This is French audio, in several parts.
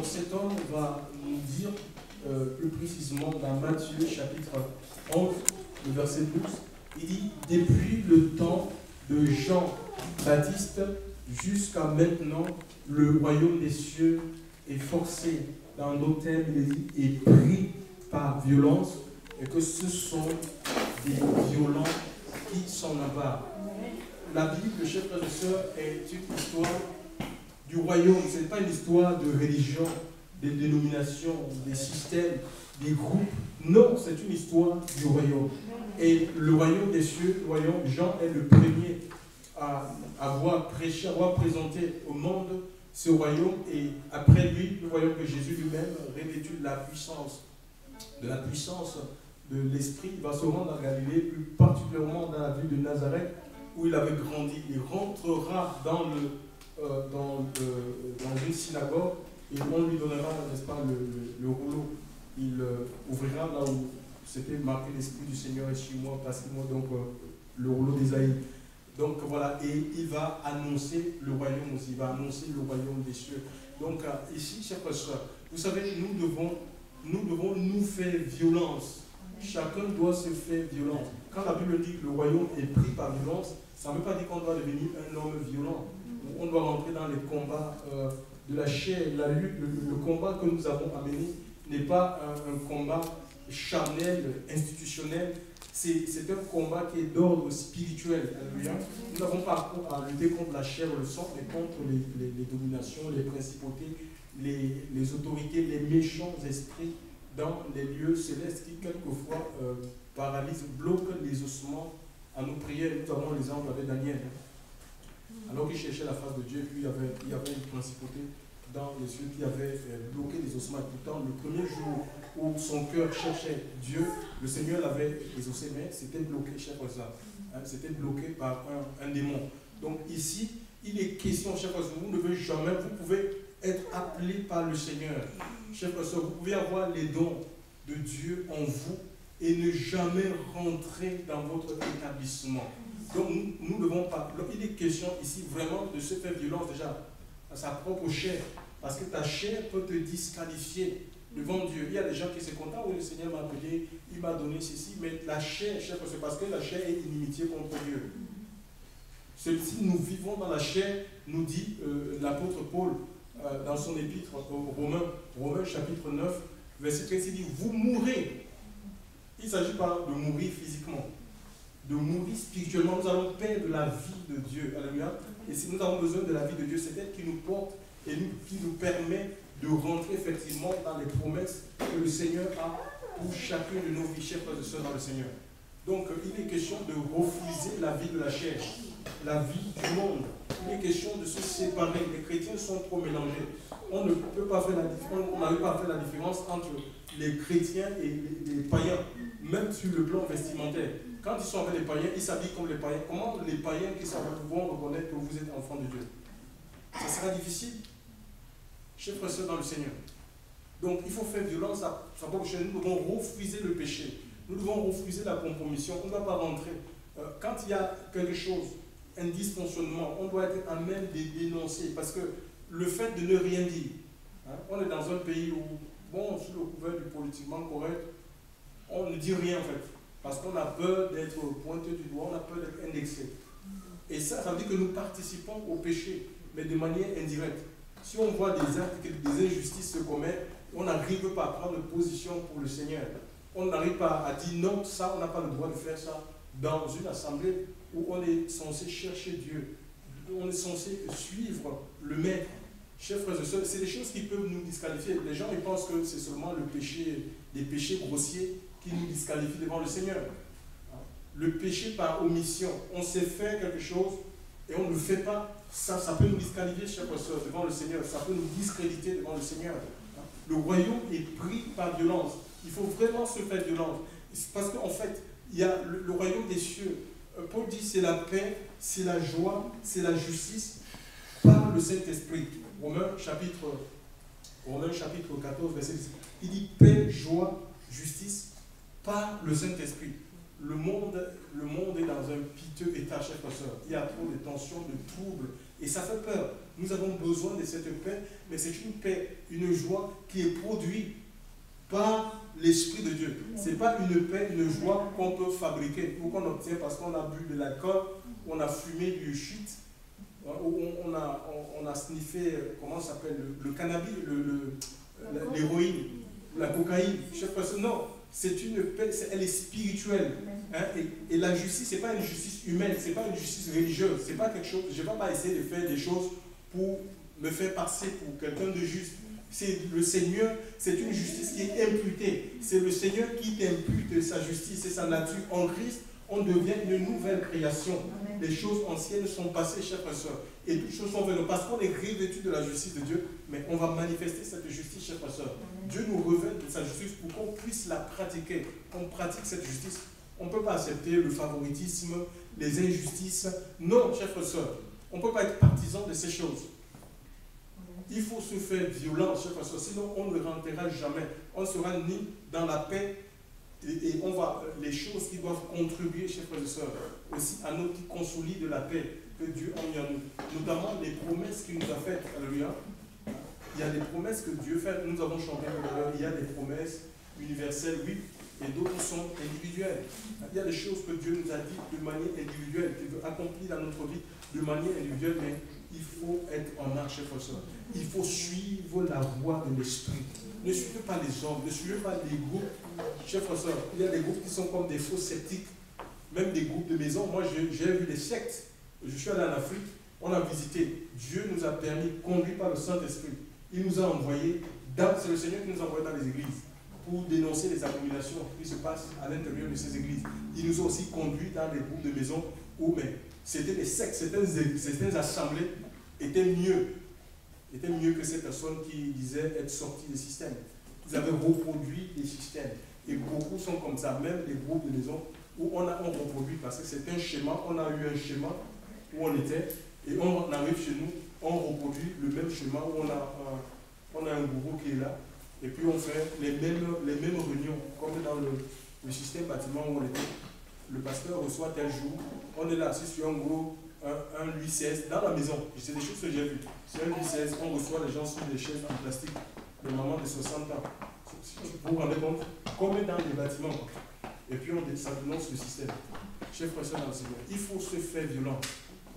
Donc cet homme va nous dire plus précisément dans Matthieu chapitre 11, le verset 12, il dit « Depuis le temps de Jean-Baptiste jusqu'à maintenant, le royaume des cieux est forcé dans nos thèmes, il dit, est pris par violence, et que ce sont des violents qui s'en emparent. » La Bible, chers frères et sœurs, est une histoire du royaume. Ce n'est pas une histoire de religion, des dénominations, des systèmes, des groupes. Non, c'est une histoire du royaume. Et le royaume des cieux, le royaume, Jean est le premier à avoir prêché, à avoir présenté au monde ce royaume. Et après lui, le royaume de Jésus lui-même, revêtu de la puissance de l'Esprit, il va se rendre en Galilée, plus particulièrement dans la ville de Nazareth, où il avait grandi. Il rentrera dans une synagogue et on lui donnera, n'est-ce pas, le rouleau. Il ouvrira là où c'était marqué l'Esprit du Seigneur est sur moi, passez-moi donc le rouleau d'Ésaïe. Donc voilà, et il va annoncer le royaume aussi, il va annoncer le royaume des cieux. Donc ici, chers frères et sœurs, vous savez, nous devons nous faire violence. Chacun doit se faire violence. Quand la Bible dit que le royaume est pris par violence, ça ne veut pas dire qu'on doit devenir un homme violent. On doit rentrer dans les combats de la chair, la lutte. Le combat que nous avons amené n'est pas un combat charnel, institutionnel. C'est un combat qui est d'ordre spirituel. Alléluia. Nous n'avons pas à lutter contre la chair ou le sang, mais contre les dominations, les principautés, les autorités, les méchants esprits dans les lieux célestes qui, quelquefois, paralysent, bloquent les ossements à nos prières. Nous avons l'exemple avec Daniel. Alors qu'il cherchait la face de Dieu, puis il y avait une principauté dans les cieux qui avait bloqué les ossements. Et pourtant, le premier jour où son cœur cherchait Dieu, le Seigneur l'avait exaucé, mais c'était bloqué, chers frères. C'était bloqué par un démon. Donc ici, il est question, chers frères, vous ne devez jamais, vous pouvez être appelé par le Seigneur. Chers frères, vous pouvez avoir les dons de Dieu en vous et ne jamais rentrer dans votre établissement. Donc nous ne devons pas. Donc, il est question ici vraiment de se faire violence déjà à sa propre chair. Parce que ta chair peut te disqualifier devant Dieu. Il y a des gens qui se contentent, oui, le Seigneur m'a appelé, il m'a donné ceci, mais la chair, c'est parce que la chair est inimitié contre Dieu. Celui-ci, nous vivons dans la chair, nous dit l'apôtre Paul dans son épître aux Romains chapitre 9, verset 13, il dit, vous mourrez. Il ne s'agit pas de mourir physiquement, de mourir spirituellement. Nous allons perdre la vie de Dieu. Alléluia. Et si nous avons besoin de la vie de Dieu, c'est elle qui nous porte et qui nous permet de rentrer effectivement dans les promesses que le Seigneur a pour chacune de nos vies, chers frères et sœurs dans le Seigneur. Donc, il est question de refuser la vie de la chair, la vie du monde. Il est question de se séparer. Les chrétiens sont trop mélangés. On ne peut pas faire la différence, on n'arrive pas à faire la différence entre les chrétiens et les païens, même sur le plan vestimentaire. Quand ils sont avec les païens, ils s'habillent comme les païens. Comment les païens qui savent vont reconnaître que vous êtes enfant de Dieu? Ça sera difficile. Chers frères et sœurs dans le Seigneur. Donc il faut faire violence à sa propre chair. Nous devons refuser le péché. Nous devons refuser la compromission. On ne doit pas rentrer. Quand il y a quelque chose, un dysfonctionnement, on doit être à même de dénoncer. Parce que le fait de ne rien dire, on est dans un pays où, bon, sous le couvert du politiquement correct, on ne dit rien en fait. Parce qu'on a peur d'être pointé du doigt, on a peur d'être indexé. Et ça veut dire que nous participons au péché, mais de manière indirecte. Si on voit des actes, des injustices se commettre, on n'arrive pas à prendre position pour le Seigneur. On n'arrive pas à dire non, ça, on n'a pas le droit de faire ça dans une assemblée où on est censé chercher Dieu. On est censé suivre le Maître. Chers frères et sœurs, c'est des choses qui peuvent nous disqualifier. Les gens ils pensent que c'est seulement le péché, des péchés grossiers qui nous disqualifient devant le Seigneur. Le péché par omission, on sait faire quelque chose et on ne le fait pas, ça peut nous disqualifier, chers frères et sœurs, devant le Seigneur. Ça peut nous discréditer devant le Seigneur. Le royaume est pris par violence. Il faut vraiment se faire violence. Parce qu'en fait, il y a le royaume des cieux. Paul dit c'est la paix, c'est la joie, c'est la justice par le Saint-Esprit. Romains chapitre 14, verset 10. Il dit paix, joie, justice par le Saint-Esprit. Le monde est dans un piteux état, chers frères et sœurs. Il y a trop de tensions, de troubles. Et ça fait peur. Nous avons besoin de cette paix, mais c'est une paix, une joie qui est produite par l'Esprit de Dieu. Ce n'est pas une paix, une joie qu'on peut fabriquer ou qu'on obtient parce qu'on a bu de l'alcool, on a fumé du shit, ou on a sniffé, comment ça s'appelle, le cannabis, l'héroïne, la cocaïne. Non, c'est une paix, elle est spirituelle. Hein, et la justice, ce n'est pas une justice humaine, ce n'est pas une justice religieuse, c'est pas quelque chose, je ne vais pas essayer de faire des choses pour me faire passer pour quelqu'un de juste. C'est le Seigneur, c'est une justice qui est imputée. C'est le Seigneur qui t'impute sa justice et sa nature. En Christ, on devient une nouvelle création. Les choses anciennes sont passées, chers frères et sœurs. Et toutes choses sont venues parce qu'on est revêtu de la justice de Dieu, mais on va manifester cette justice, chers frères et sœurs. Dieu nous revêt de sa justice pour qu'on puisse la pratiquer. On pratique cette justice. On ne peut pas accepter le favoritisme, les injustices. Non, chers frères et sœurs, on ne peut pas être partisan de ces choses. Il faut se faire violence, chers frères et sœurs, sinon on ne rentrera jamais. On sera ni dans la paix et on va, les choses qui doivent contribuer, chers frères et sœurs, aussi à nous qui consolident la paix que Dieu a mis en nous. Notamment les promesses qu'il nous a faites. Alléluia. Il y a des promesses que Dieu fait. Nous avons chanté, il y a des promesses universelles, oui, et d'autres sont individuelles. Il y a des choses que Dieu nous a dit de manière individuelle, qu'il veut accomplir dans notre vie de manière individuelle, mais il faut être en marche, chers frères et sœurs. Il faut suivre la voie de l'esprit. Ne suivez pas les hommes, ne suivez pas les groupes. Chers frères et sœurs, il y a des groupes qui sont comme des faux sceptiques, même des groupes de maison. Moi, j'ai vu des sectes. Je suis allé en Afrique, on a visité. Dieu nous a permis, conduit par le Saint-Esprit. Il nous a envoyés, c'est le Seigneur qui nous a envoyés dans les églises pour dénoncer les abominations qui se passent à l'intérieur de ces églises. Il nous a aussi conduits dans des groupes de maison où c'était des sectes, certaines assemblées étaient mieux que ces personnes qui disaient être sorties des systèmes. Ils avaient reproduit des systèmes. Et beaucoup sont comme ça, même les groupes de maison où on reproduit, parce que c'est un schéma, on a eu un schéma où on était, et on arrive chez nous, on reproduit le même schéma où on a un gourou qui est là, et puis on fait les mêmes réunions, comme dans le système bâtiment où on était. Le pasteur reçoit tel jour, on est là assis sur un gros, un Louis XVI, dans la maison. C'est des choses que j'ai vues. Sur un Louis XVI, on reçoit les gens sur des chaises en plastique, des mamans de 60 ans. Vous vous rendez compte? Comme dans les bâtiments. Et puis ça dénonce le système. Chers frères et sœurs dans le Seigneur, il faut se faire violence.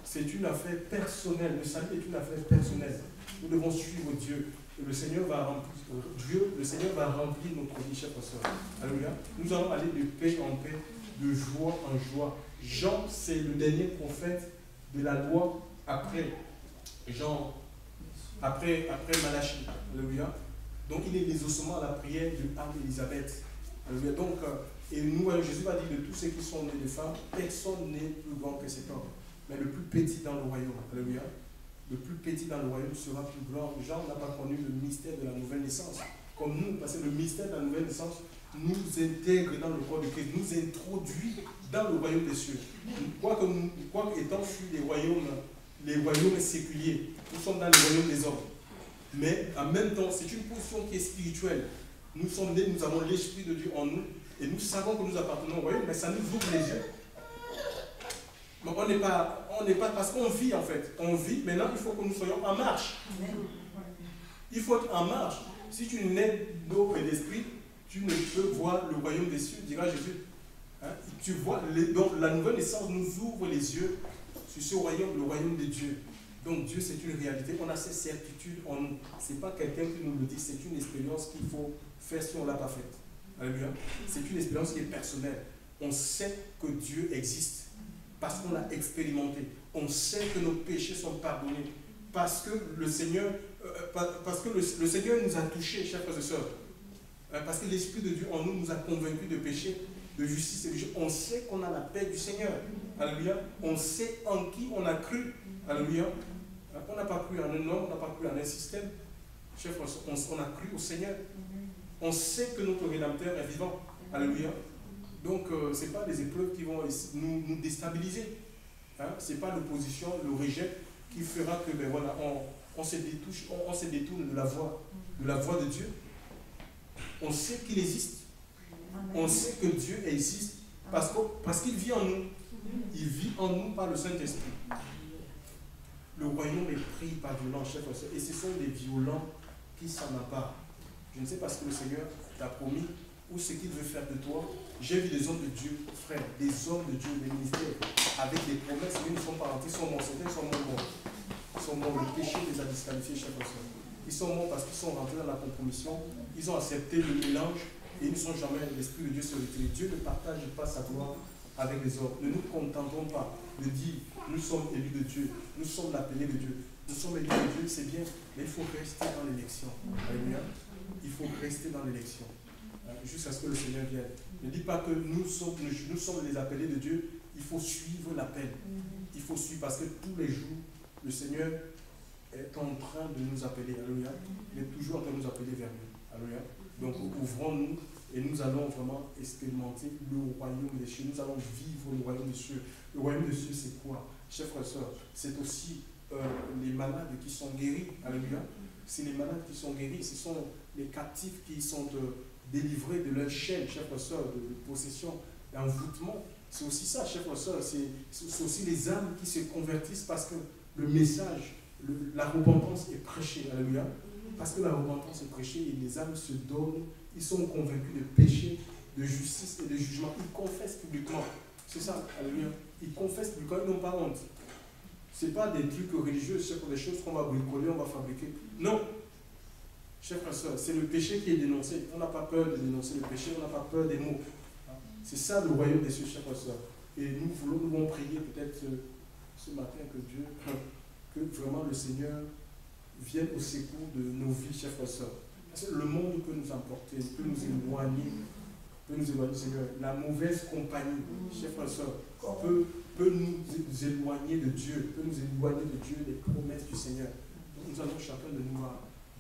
C'est une affaire personnelle. Le salut est une affaire personnelle. Nous devons suivre Dieu. Et le Seigneur va remplir notre vie, chers frères et sœurs. Alléluia. Nous allons aller de paix en paix, de joie en joie. Jean, c'est le dernier prophète de la loi après Malachie. Alléluia. Donc il est les ossements à la prière de Anne-Élisabeth. Alléluia. Donc, et nous, Jésus va dire de tous ceux qui sont nés de femmes, personne n'est plus grand que cet homme. Mais le plus petit dans le royaume. Alléluia. Le plus petit dans le royaume sera plus grand. Jean n'a pas connu le mystère de la nouvelle naissance. Comme nous, parce que le mystère de la nouvelle naissance nous intègre dans le corps de Christ, nous introduit dans le royaume des cieux. Quoique étant sur les royaumes séculiers, nous sommes dans le royaume des hommes. Mais en même temps, c'est une position qui est spirituelle. Nous sommes nés, nous avons l'Esprit de Dieu en nous, et nous savons que nous appartenons au royaume, mais ça nous ouvre les yeux. Mais on n'est pas, parce qu'on vit en fait. On vit, maintenant il faut que nous soyons en marche. Il faut être en marche. Si tu n'es d'eau et d'esprit, tu ne peux voir le royaume des cieux, dira Jésus. Hein? Tu vois, donc la nouvelle naissance nous ouvre les yeux sur ce royaume, le royaume de Dieu. Donc Dieu, c'est une réalité. On a ces certitudes en nous. Ce n'est pas quelqu'un qui nous le dit, c'est une expérience qu'il faut faire si on ne l'a pas faite. Alléluia. C'est une expérience qui est personnelle. On sait que Dieu existe parce qu'on l'a expérimenté. On sait que nos péchés sont pardonnés parce que le Seigneur nous a touchés, chers frères et sœurs. Parce que l'Esprit de Dieu en nous a convaincus de péché, de justice et de justice. On sait qu'on a la paix du Seigneur. Alléluia. On sait en qui on a cru. Alléluia. On n'a pas cru en un homme, on n'a pas cru en un système. Chers frères, on a cru au Seigneur. On sait que notre Rédempteur est vivant. Alléluia. Donc, ce n'est pas des épreuves qui vont nous déstabiliser. Hein? Ce n'est pas l'opposition, le rejet qui fera que voilà, on se détourne de la voie de Dieu. On sait qu'il existe. On sait que Dieu existe parce qu'il vit en nous. Il vit en nous par le Saint-Esprit. Le royaume est pris par violents, chers frères et sœurs, et ce sont des violents qui s'en emparent. Je ne sais pas ce que le Seigneur t'a promis ou ce qu'il veut faire de toi. J'ai vu des hommes de Dieu, frère, des hommes de Dieu, des ministères, avec des promesses, mais ils ne sont pas rentrés, ils sont morts, certains sont morts. Ils sont morts, le péché les a disqualifiés, chers frères et sœurs. Ils sont morts parce qu'ils sont rentrés dans la compromission, ils ont accepté le mélange et ils ne sont jamais, l'Esprit de Dieu se retire. Dieu ne partage pas sa gloire avec les hommes. Ne nous contentons pas de dire, nous sommes élus de Dieu, nous sommes l'appelé de Dieu. Nous sommes élus de Dieu, c'est bien, mais il faut rester dans l'élection. Alléluia. Il faut rester dans l'élection. Jusqu'à ce que le Seigneur vienne. Ne dis pas que nous sommes les appelés de Dieu. Il faut suivre l'appel. Il faut suivre parce que tous les jours, le Seigneur est en train de nous appeler. Alléluia. Il est toujours en train de nous appeler vers lui. Alléluia. Donc ouvrons-nous et nous allons vraiment expérimenter le royaume des cieux. Nous allons vivre le royaume des cieux. Le royaume des cieux, c'est quoi, chers frères et sœurs? C'est aussi les malades qui sont guéris. Alléluia. C'est les malades qui sont guéris. Ce sont les captifs qui sont délivrés de leur chaîne, chers frères et sœurs, de possession, d'envoûtement. C'est aussi ça, chers frères et sœurs. C'est aussi les âmes qui se convertissent parce que le message, la repentance est prêchée. Alléluia. Parce que la repentance est prêchée et les âmes se donnent, ils sont convaincus de péché, de justice et de jugement. Ils confessent publiquement. C'est ça, alléluia. Ils confessent publiquement, ils n'ont pas honte. Ce n'est pas des trucs religieux, c'est des choses qu'on va bricoler, on va fabriquer. Non. Chers frères et sœurs, c'est le péché qui est dénoncé. On n'a pas peur de dénoncer le péché, on n'a pas peur des mots. C'est ça le royaume des cieux, chers frères et sœurs. Et nous voulons prier peut-être ce matin que vraiment le Seigneur vienne au secours de nos vies, chers frères et sœurs. Parce que le monde peut nous emporter, peut nous éloigner, Seigneur. La mauvaise compagnie, chers frères et sœurs, peut nous éloigner de Dieu, des promesses du Seigneur. Donc nous allons chacun de nous,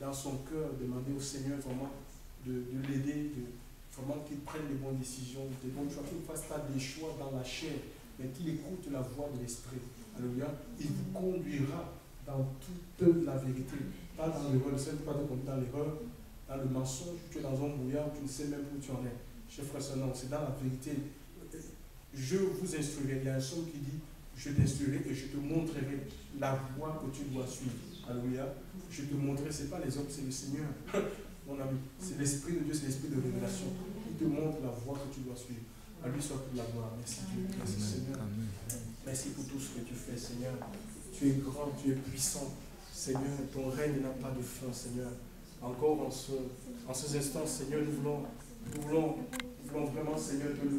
dans son cœur, demander au Seigneur vraiment de l'aider, vraiment qu'il prenne les bonnes décisions, des bons choix, qu'il ne fasse pas des choix dans la chair, mais qu'il écoute la voix de l'Esprit. Alléluia. Il vous conduira dans toute la vérité. Pas dans l'erreur, ne pas te conduire dans l'erreur, dans le mensonge, tu es dans un brouillard, tu ne sais même où tu en es. Chers frères et sœurs, non, c'est dans la vérité. Je vous instruirai. Il y a un psaume qui dit, je t'instruirai et je te montrerai la voie que tu dois suivre. Alléluia. Je te montrerai, ce n'est pas les hommes, c'est le Seigneur. Mon ami, c'est l'Esprit de Dieu, c'est l'Esprit de révélation. Il te montre la voie que tu dois suivre. À lui soit pour la gloire. Merci Dieu. Merci Seigneur. Merci pour tout ce que tu fais, Seigneur. Tu es grand, tu es puissant. Seigneur, ton règne n'a pas de fin, Seigneur. Encore en ces instants, Seigneur, nous voulons vraiment, Seigneur, te louer.